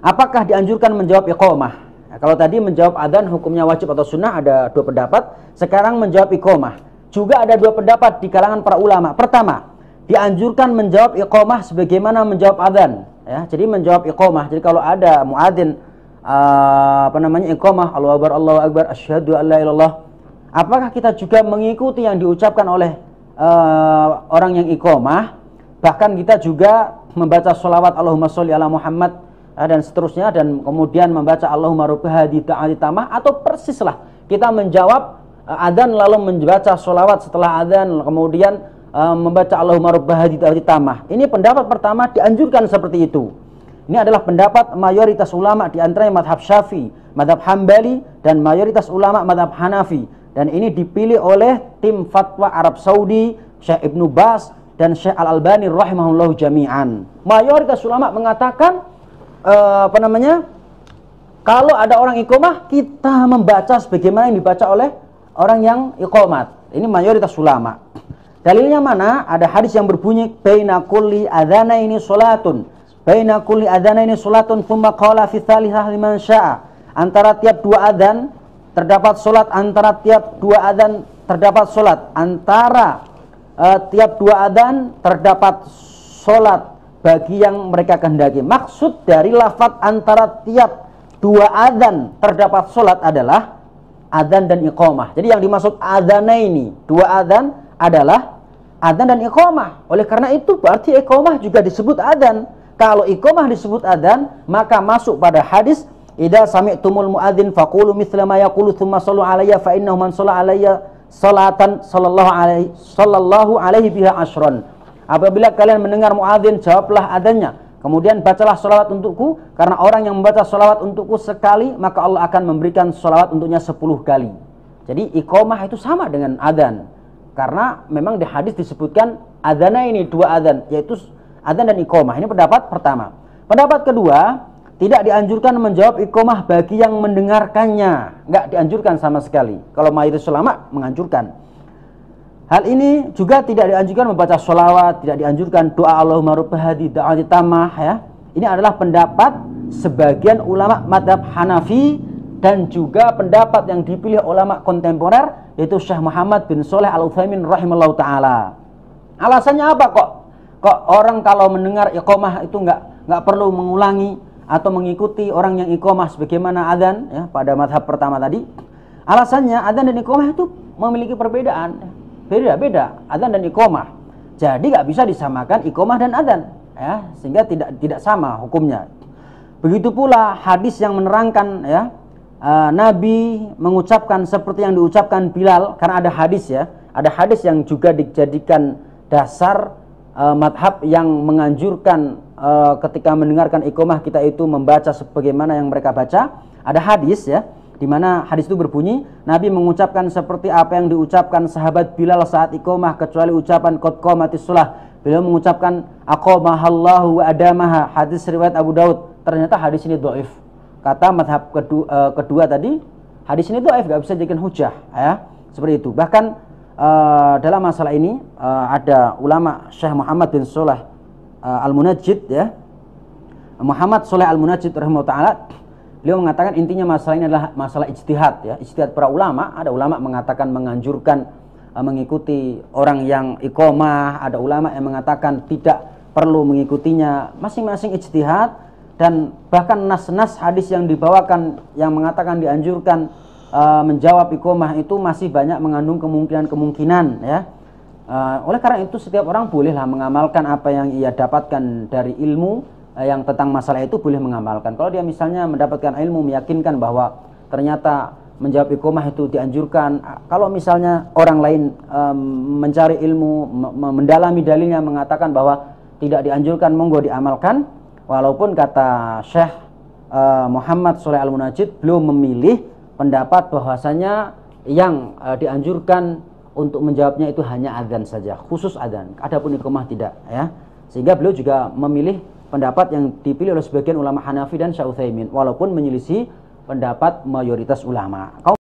Apakah dianjurkan menjawab iqamah? Nah, kalau tadi menjawab adzan hukumnya wajib atau sunnah, ada dua pendapat. Sekarang menjawab iqamah, juga ada dua pendapat di kalangan para ulama. Pertama, dianjurkan menjawab iqamah sebagaimana menjawab adzan, ya. Jadi menjawab iqamah. Jadi kalau ada muadzin iqamah, Allahu akbar, asyhadu an la ilaha illallah, apakah kita juga mengikuti yang diucapkan oleh orang yang iqamah? Bahkan kita juga membaca sholawat Allahumma sholli ala Muhammad dan seterusnya, dan kemudian membaca Allahumma rabbi hadhihi da'wati tammah, atau persislah kita menjawab adzan lalu membaca sholawat setelah adzan, kemudian membaca Allahumma rabbi hadhihi da'wati tammah. Ini pendapat pertama, dianjurkan seperti itu. Ini adalah pendapat mayoritas ulama, di antaranya madhab Syafi'i, madhab Hambali, dan mayoritas ulama madhab Hanafi. Dan ini dipilih oleh tim fatwa Arab Saudi, Syekh Ibnu Baz dan Syekh Al-Albani rahimahullahu jami'an. Mayoritas ulama mengatakan kalau ada orang iqamah, kita membaca sebagaimana yang dibaca oleh orang yang iqamat. Ini mayoritas ulama. Dalilnya mana? Ada hadis yang berbunyi baina kulli adzanaini salatun, baina kulli adzanaini salatun tsumma qala fi tsalitsah liman syaa. Antara tiap dua adzan terdapat salat, antara tiap dua adzan terdapat salat, antara tiap dua adzan terdapat salat bagi yang mereka kehendaki. Maksud dari lafaz antara tiap dua adzan terdapat salat adalah adzan dan iqamah. Jadi yang dimaksud adzanaini, dua adzan, adalah adzan dan iqamah. Oleh karena itu berarti iqamah juga disebut adzan. Kalau iqamah disebut adzan, maka masuk pada hadis idza sami'tumul muadzin faqulu mithla ma yaqulu tsumma shallu alayya fa innahu man shalla alayya salatan sallallahu alaihi biha asyran. Apabila kalian mendengar muadzin, jawablah adzannya, kemudian bacalah sholawat untukku, karena orang yang membaca sholawat untukku sekali, maka Allah akan memberikan sholawat untuknya 10 kali. Jadi iqamah itu sama dengan adzan, karena memang di hadis disebutkan adzana ini dua adzan, yaitu adzan dan iqamah. Ini pendapat pertama. Pendapat kedua, tidak dianjurkan menjawab iqamah bagi yang mendengarkannya, nggak dianjurkan sama sekali. Kalau mayoritas ulama menganjurkan. Hal ini juga tidak dianjurkan membaca sholawat, tidak dianjurkan doa Allahumma rabbi hadhihi da'wati tammah, ya. Ini adalah pendapat sebagian ulama madhab Hanafi, dan juga pendapat yang dipilih ulama kontemporer, yaitu Syekh Muhammad bin Shalih Al-Utsaimin rahimahullahu taala. Alasannya apa kok orang kalau mendengar iqamah itu nggak perlu mengulangi atau mengikuti orang yang iqamah sebagaimana adzan, ya, pada madhab pertama tadi? Alasannya adzan dan iqamah itu memiliki perbedaan. Beda-beda adzan dan iqamah. Jadi nggak bisa disamakan iqamah dan adzan, ya, sehingga tidak sama hukumnya. Begitu pula hadis yang menerangkan, ya, Nabi mengucapkan seperti yang diucapkan Bilal, karena ada hadis, ya, ada hadis yang juga dijadikan dasar madhab yang menganjurkan ketika mendengarkan iqamah kita itu membaca sebagaimana yang mereka baca. Ada hadis, ya, di mana hadis itu berbunyi, Nabi mengucapkan seperti apa yang diucapkan sahabat Bilal saat iqamah, kecuali ucapan qad qamatis shalah. Beliau mengucapkan aqamahallahu wa adamaha. Hadis riwayat Abu Daud. Ternyata hadis ini dhaif. Kata madhab kedua tadi, hadis ini dhaif, enggak bisa dijadikan hujah, ya. Seperti itu. Bahkan dalam masalah ini ada ulama Syekh Muhammad bin Shalih Al-Munajjid, ya. Muhammad Shalih Al-Munajjid rahimahullah taala, beliau mengatakan intinya masalah ini adalah masalah ijtihad, ya, ijtihad para ulama. Ada ulama mengatakan menganjurkan mengikuti orang yang iqamah, ada ulama yang mengatakan tidak perlu mengikutinya. Masing-masing ijtihad, dan bahkan nas-nas hadis yang dibawakan yang mengatakan dianjurkan menjawab iqamah itu masih banyak mengandung kemungkinan-kemungkinan, ya. Oleh karena itu setiap orang bolehlah mengamalkan apa yang ia dapatkan dari ilmu yang tentang masalah itu, boleh mengamalkan. Kalau dia misalnya mendapatkan ilmu meyakinkan bahwa ternyata menjawab iqamah itu dianjurkan, kalau misalnya orang lain mencari ilmu, mendalami dalilnya mengatakan bahwa tidak dianjurkan, monggo diamalkan. Walaupun kata Syekh Muhammad Shalih Al-Munajjid, beliau memilih pendapat bahwasanya yang dianjurkan untuk menjawabnya itu hanya adzan saja, khusus adzan, adapun iqamah tidak, ya. Sehingga beliau juga memilih pendapat yang dipilih oleh sebagian ulama Hanafi dan Syekh Utsaimin, walaupun menyelisih pendapat mayoritas ulama.